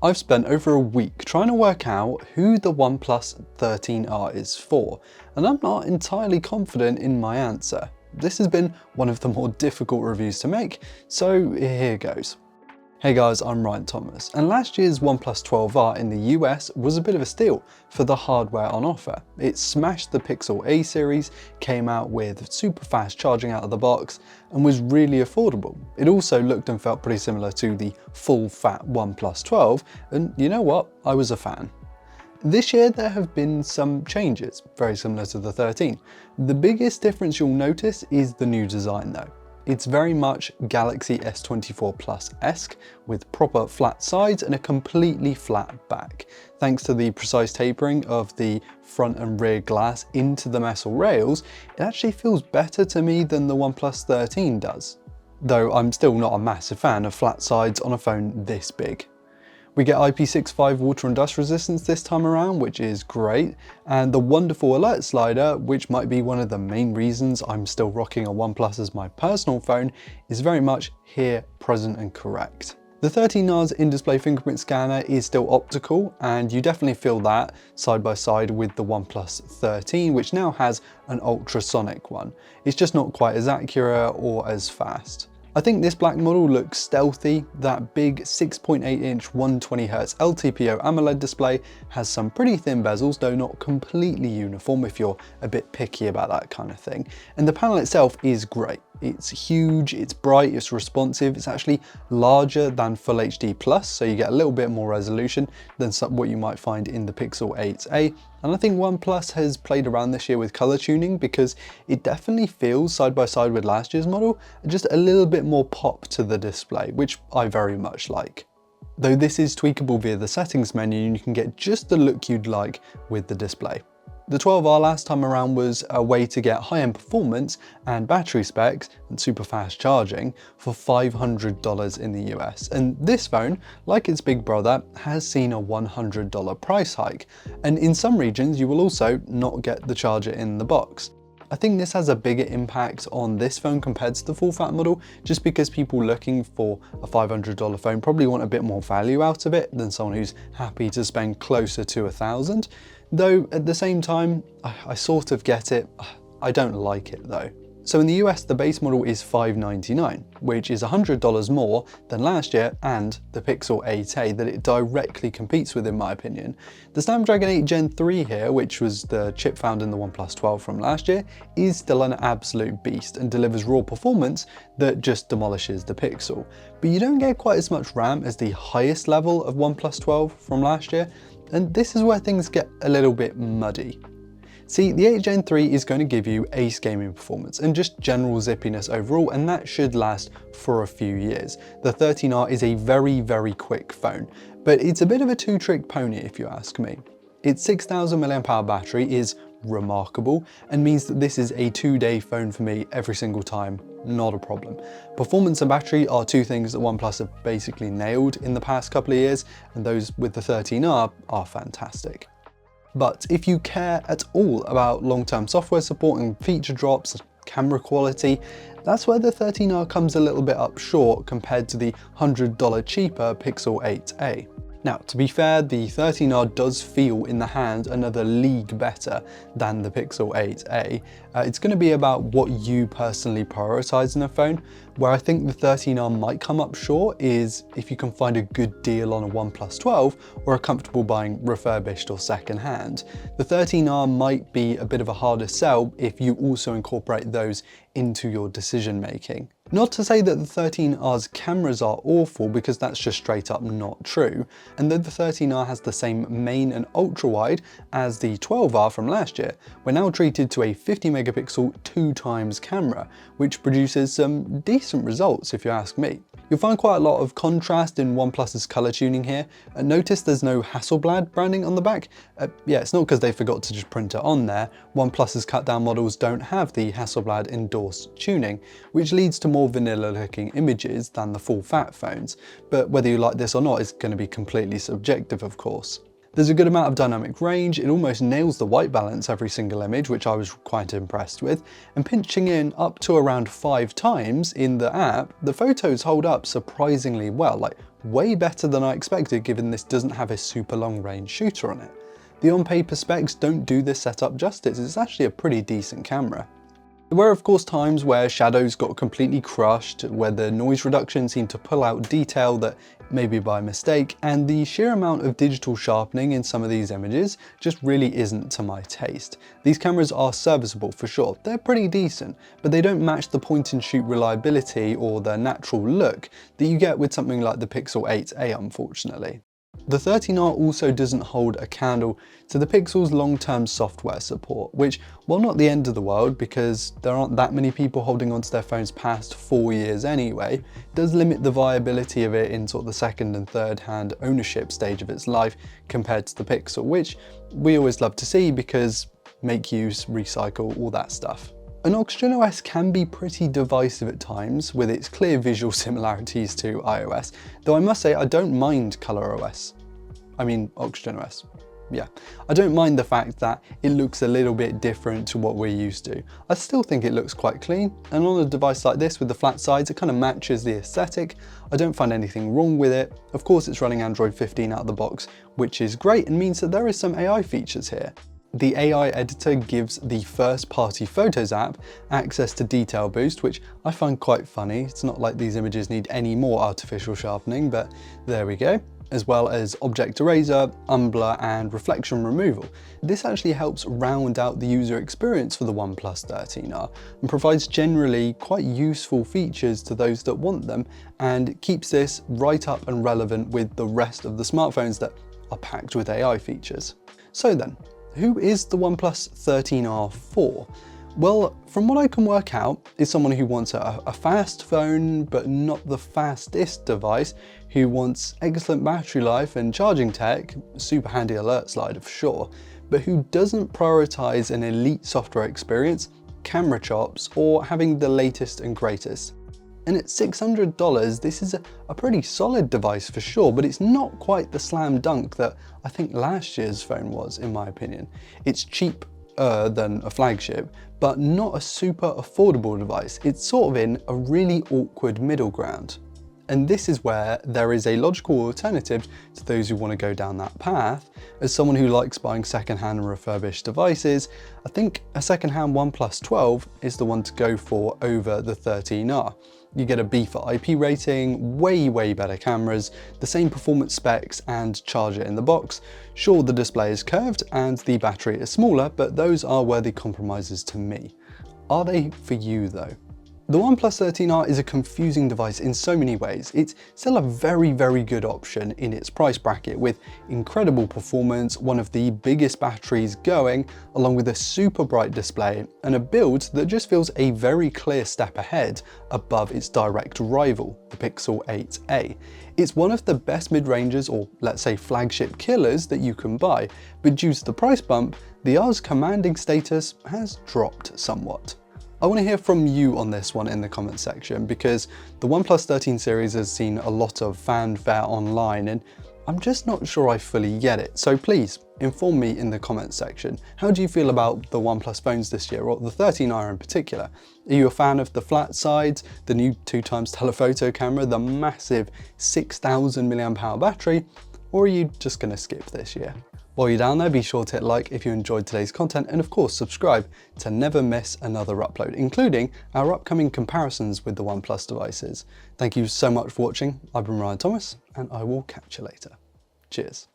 I've spent over a week trying to work out who the OnePlus 13R is for, and I'm not entirely confident in my answer. This has been one of the more difficult reviews to make, so here goes. Hey guys, I'm Ryan Thomas, and last year's OnePlus 12R in the US was a bit of a steal for the hardware on offer. It smashed the Pixel A series, came out with super fast charging out of the box, and was really affordable. It also looked and felt pretty similar to the full fat OnePlus 12, and you know what? I was a fan. This year there have been some changes, very similar to the 13. The biggest difference you'll notice is the new design though. It's very much Galaxy S24 Plus-esque, with proper flat sides and a completely flat back. Thanks to the precise tapering of the front and rear glass into the metal rails, it actually feels better to me than the OnePlus 13 does. Though I'm still not a massive fan of flat sides on a phone this big. We get IP65 water and dust resistance this time around, which is great, and the wonderful alert slider, which might be one of the main reasons I'm still rocking a OnePlus as my personal phone, is very much here, present and correct. The 13R's in-display fingerprint scanner is still optical, and you definitely feel that side by side with the OnePlus 13, which now has an ultrasonic one. It's just not quite as accurate or as fast. I think this black model looks stealthy. That big 6.8-inch 120Hz LTPO AMOLED display has some pretty thin bezels, though not completely uniform if you're a bit picky about that kind of thing. And the panel itself is great. It's huge, it's bright, it's responsive, it's actually larger than Full HD Plus, so you get a little bit more resolution than what you might find in the Pixel 8a. And I think OnePlus has played around this year with color tuning because it definitely feels side by side with last year's model, just a little bit more pop to the display, which I very much like. Though this is tweakable via the settings menu, and you can get just the look you'd like with the display. The 12R last time around was a way to get high-end performance and battery specs and super fast charging for $500 in the US. And this phone, like its big brother, has seen a $100 price hike. And in some regions, you will also not get the charger in the box. I think this has a bigger impact on this phone compared to the full fat model, just because people looking for a $500 phone probably want a bit more value out of it than someone who's happy to spend closer to $1,000. Though at the same time, I sort of get it. I don't like it though. So in the US, the base model is $599, which is $100 more than last year and the Pixel 8a that it directly competes with in my opinion. The Snapdragon 8 Gen 3 here, which was the chip found in the OnePlus 12 from last year, is still an absolute beast and delivers raw performance that just demolishes the Pixel. But you don't get quite as much RAM as the highest level of OnePlus 12 from last year, and this is where things get a little bit muddy. See, the 8 Gen 3 is going to give you ace gaming performance and just general zippiness overall, and that should last for a few years. The 13R is a very, very quick phone, but it's a bit of a two-trick pony if you ask me. Its 6,000 mAh battery is remarkable and means that this is a 2-day phone for me every single time, not a problem. Performance and battery are two things that OnePlus have basically nailed in the past couple of years, and those with the 13R are fantastic. But if you care at all about long-term software support and feature drops, camera quality, that's where the 13R comes a little bit up short compared to the $100 cheaper Pixel 8a. Now, to be fair, the 13R does feel in the hand another league better than the Pixel 8a. It's going to be about what you personally prioritize in a phone. Where I think the 13R might come up short is if you can find a good deal on a OnePlus 12 or are comfortable buying refurbished or second hand. The 13R might be a bit of a harder sell if you also incorporate those into your decision making. Not to say that the 13R's cameras are awful, because that's just straight up not true. And though the 13R has the same main and ultra wide as the 12R from last year, we're now treated to a 50 megapixel 2x camera, which produces some decent results if you ask me. You'll find quite a lot of contrast in OnePlus's color tuning here. Notice there's no Hasselblad branding on the back. Yeah, it's not because they forgot to just print it on there. OnePlus's cut down models don't have the Hasselblad endorsed tuning, which leads to more vanilla looking images than the full fat phones. But whether you like this or not is going to be completely subjective, of course. There's a good amount of dynamic range, it almost nails the white balance every single image, which I was quite impressed with, and pinching in up to around 5 times in the app, the photos hold up surprisingly well, like way better than I expected given this doesn't have a super long range shooter on it. The on-paper specs don't do this setup justice, it's actually a pretty decent camera. There were of course times where shadows got completely crushed, where the noise reduction seemed to pull out detail that maybe by mistake, and the sheer amount of digital sharpening in some of these images just really isn't to my taste. These cameras are serviceable for sure, they're pretty decent, but they don't match the point and shoot reliability or the natural look that you get with something like the Pixel 8a unfortunately. The 13R also doesn't hold a candle to the Pixel's long-term software support, which, while not the end of the world because there aren't that many people holding onto their phones past 4 years anyway, does limit the viability of it in sort of the second and third hand ownership stage of its life compared to the Pixel, which we always love to see because make use, recycle, all that stuff. An Oxygen OS can be pretty divisive at times with its clear visual similarities to iOS, though I must say I don't mind ColorOS. I mean Oxygen OS. Yeah, I don't mind the fact that it looks a little bit different to what we're used to. I still think it looks quite clean, and on a device like this with the flat sides it kind of matches the aesthetic. I don't find anything wrong with it. Of course it's running Android 15 out of the box, which is great and means that there is some AI features here. The AI editor gives the first-party Photos app access to detail boost, which I find quite funny. It's not like these images need any more artificial sharpening, but there we go. As well as object eraser, unblur, and reflection removal. This actually helps round out the user experience for the OnePlus 13R and provides generally quite useful features to those that want them, and keeps this right up and relevant with the rest of the smartphones that are packed with AI features. So then, who is the OnePlus 13R for? Well, from what I can work out, is someone who wants a fast phone, but not the fastest device, who wants excellent battery life and charging tech, super handy alert slider for sure, but who doesn't prioritize an elite software experience, camera chops, or having the latest and greatest. And at $600, this is a pretty solid device for sure, but it's not quite the slam dunk that I think last year's phone was, in my opinion. It's cheaper than a flagship, but not a super affordable device. It's sort of in a really awkward middle ground. And this is where there is a logical alternative to those who want to go down that path. As someone who likes buying secondhand and refurbished devices, I think a secondhand OnePlus 12 is the one to go for over the 13R. You get a B for IP rating, way better cameras, the same performance specs and charger in the box. Sure, the display is curved and the battery is smaller, but those are worthy compromises to me. Are they for you though? The OnePlus 13R is a confusing device in so many ways. It's still a very good option in its price bracket with incredible performance, one of the biggest batteries going, along with a super bright display and a build that just feels a very clear step ahead above its direct rival, the Pixel 8a. It's one of the best mid-rangers, or let's say flagship killers, that you can buy, but due to the price bump, the R's commanding status has dropped somewhat. I want to hear from you on this one in the comments section, because the OnePlus 13 series has seen a lot of fanfare online and I'm just not sure I fully get it. So please inform me in the comments section. How do you feel about the OnePlus phones this year, or the 13R in particular? Are you a fan of the flat sides, the new 2x telephoto camera, the massive 6,000 mAh battery, or are you just going to skip this year? While you're down there, be sure to hit like if you enjoyed today's content, and of course subscribe to never miss another upload, including our upcoming comparisons with the OnePlus devices. Thank you so much for watching. I've been Ryan Thomas, and I will catch you later. Cheers.